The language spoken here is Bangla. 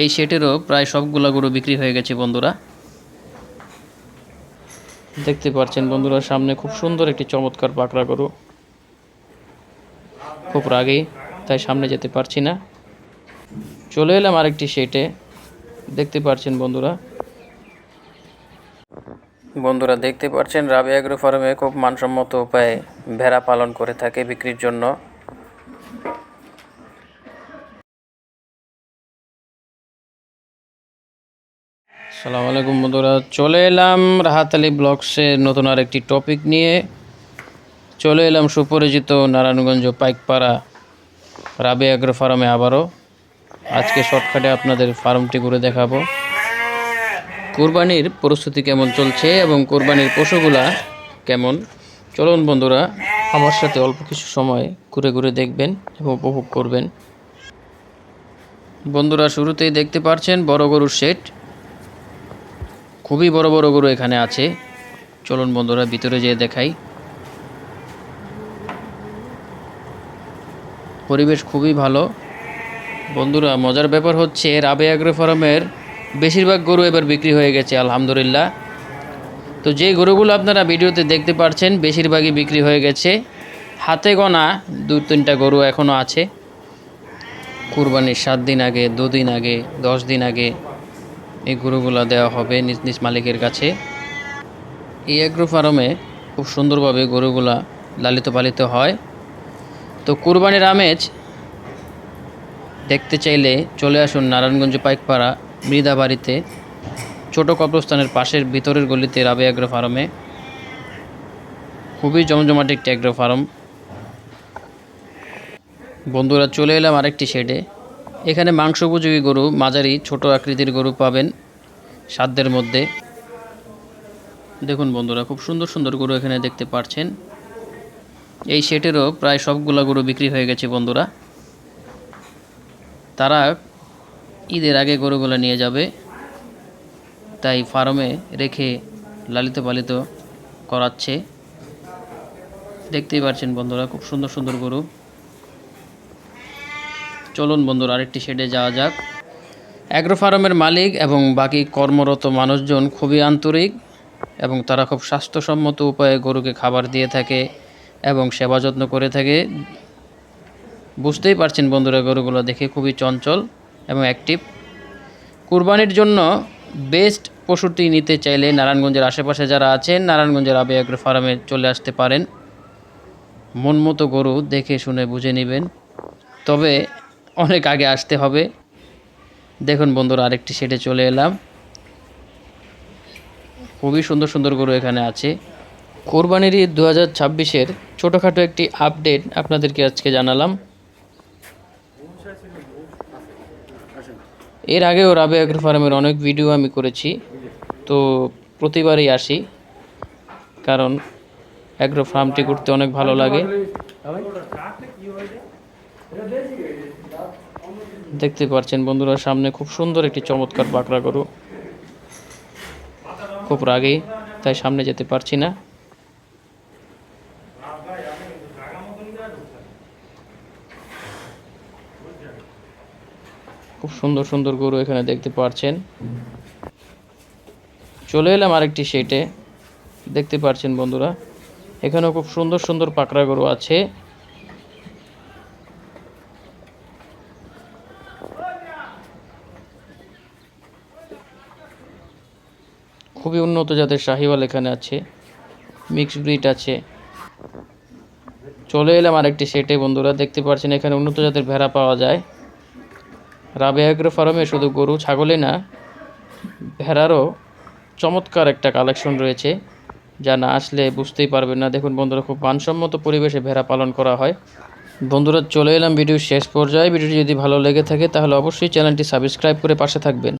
এই সেটেরও প্রায় সবগুলা গরু বিক্রি হয়ে গেছে বন্ধুরা। দেখতে পাচ্ছেন বন্ধুরা, সামনে খুব সুন্দর একটি চমৎকার পাকড়া গরু। খুব রাগী, তাই সামনে যেতে পারছি না। চলে এলাম আরেকটি সেটে। দেখতে পাচ্ছেন বন্ধুরা দেখতে পাচ্ছেন রাবি এগ্রো ফার্মে খুব মানসম্মত উপায়ে ভেড়া পালন করে থাকে বিক্রির জন্য। আসসালামু আলাইকুম বন্ধুরা, চলে এলাম রাহাত আলী ব্লগসের নতুন আরেকটি টপিক নিয়ে। চলে এলাম সুপরিচিত নারায়ণগঞ্জ পাইকপাড়া রাবি এগ্রো ফার্মে আবারও। আজকে শর্টকাটে আপনাদের ফার্মটি ঘুরে দেখাবো। কুরবানির প্রস্তুতি কেমন চলছে এবং কুরবানির পশুগুলা কেমন, চলুন বন্ধুরা আমার সাথে অল্প কিছু সময় ঘুরে ঘুরে দেখবেন এবং উপভোগ করবেন। বন্ধুরা শুরুতেই দেখতে পাচ্ছেন বড় গরুর শেড। খুবই বড় বড় গরু এখানে আছে। চলুন বন্ধুরা ভিতরে যেয়ে দেখাই। পরিবেশ খুবই ভালো। বন্ধুরা মজার ব্যাপার হচ্ছে রাবি এগ্রো ফার্মের বেশিরভাগ গরু এবার বিক্রি হয়ে গেছে আলহামদুলিল্লাহ। তো যে গরুগুলো আপনারা ভিডিওতে দেখতে পাচ্ছেন বেশিরভাগই বিক্রি হয়ে গেছে। হাতে গোনা 2-3টা গরু এখনও আছে। কুরবানির 7 দিন আগে, 2 দিন আগে, 10 দিন আগে এই গরুগুলো দেওয়া হবে নিজ নিজ মালিকের কাছে। এই এগ্রো ফার্মে খুব সুন্দরভাবে গরুগুলা লালিত পালিত হয়। তো কুরবানির আমেজ দেখতে চাইলে চলে আসুন নারায়ণগঞ্জ পাইকপাড়া মৃদাবাড়িতে, ছোট কবরস্থানের পাশের ভিতরের গলিতে রাবি এগ্রো ফার্মে। খুবই জমজমাট একটি এগ্রো ফার্ম। বন্ধুরা চলে এলাম আরেকটি শেডে। এখানে মাংস উপযোগী গরু, মাঝারি ছোট আকৃতির গরু পাবেন সাধ্যের মধ্যে। দেখুন বন্ধুরা খুব সুন্দর সুন্দর গরু এখানে দেখতে পাচ্ছেন। এই শেডেরও প্রায় সবগুলা গরু বিক্রি হয়ে গেছে বন্ধুরা। তারা ঈদের আগে গরুগুলো নিয়ে যাবে, তাই ফার্মে রেখে লালিত পালিত করাচ্ছে। দেখতেই পাচ্ছেন বন্ধুরা খুব সুন্দর সুন্দর গরু। চলুন বন্ধুরা আরেকটি শেডে যাওয়া যাক। এগ্রো ফার্মের মালিক এবং বাকি কর্মরত মানুষজন খুবই আন্তরিক এবং তারা খুব স্বাস্থ্যসম্মত উপায়ে গরুকে খাবার দিয়ে থাকে এবং সেবা যত্ন করে থাকে। বুঝতেই পারছেন বন্ধুরা গরুগুলো দেখে খুবই চঞ্চল এবং অ্যাক্টিভ। কুরবানির জন্য বেস্ট পশুটি নিতে চাইলে নারায়ণগঞ্জের আশেপাশে যারা আছেন নারায়ণগঞ্জের রাবি এগ্রো ফার্মে চলে আসতে পারেন। মন মতো গরু দেখে শুনে বুঝে নেবেন, তবে অনেক আগে আসতে হবে। দেখুন বন্ধুরা আরেকটি শেডে চলে এলাম। খুবই সুন্দর সুন্দর গরু এখানে আছে। কোরবানির ঈদ 2026-এর ছোটোখাটো একটি আপডেট আপনাদেরকে আজকে জানালাম। এর আগেও রাবি এগ্রো ফার্মের অনেক ভিডিও আমি করেছি, তো প্রতিবারই আসি, কারণ এগ্রো ফার্মটি করতে অনেক ভালো লাগে। দেখতে পাচ্ছেন বন্ধুরা সামনে খুব সুন্দর একটি চমৎকার পাকড়া গরু। খুব রাগী, তাই সামনে যেতে পারছি না। খুব সুন্দর সুন্দর গরু এখানে দেখতে পাচ্ছেন। চলে এলাম আরেকটি শেডে। দেখতে পাচ্ছেন বন্ধুরা এখানেও খুব সুন্দর সুন্দর পাকড়া গরু আছে। খুবই উন্নত জাতের শাহিওয়াল এখানে আছে, মিক্সড ব্রিড আছে। চলে এলাম আরেকটি শেডে বন্ধুরা। দেখতে পাচ্ছেন এখানে উন্নত জাতের ভেড়া পাওয়া যায়। রাবি এগ্রো ফার্মে শুধু গরু ছাগলই না, ভেড়ারও চমৎকার একটা কালেকশন রয়েছে, যা না আসলে বুঝতেই পারবেন না। দেখুন বন্ধুরা খুব মানসম্মত পরিবেশে ভেড়া পালন করা হয়। বন্ধুরা চলে এলাম ভিডিওর শেষ পর্যায়ে। ভিডিওটি যদি ভালো লেগে থাকে তাহলে অবশ্যই চ্যানেলটি সাবস্ক্রাইব করে পাশে থাকবেন।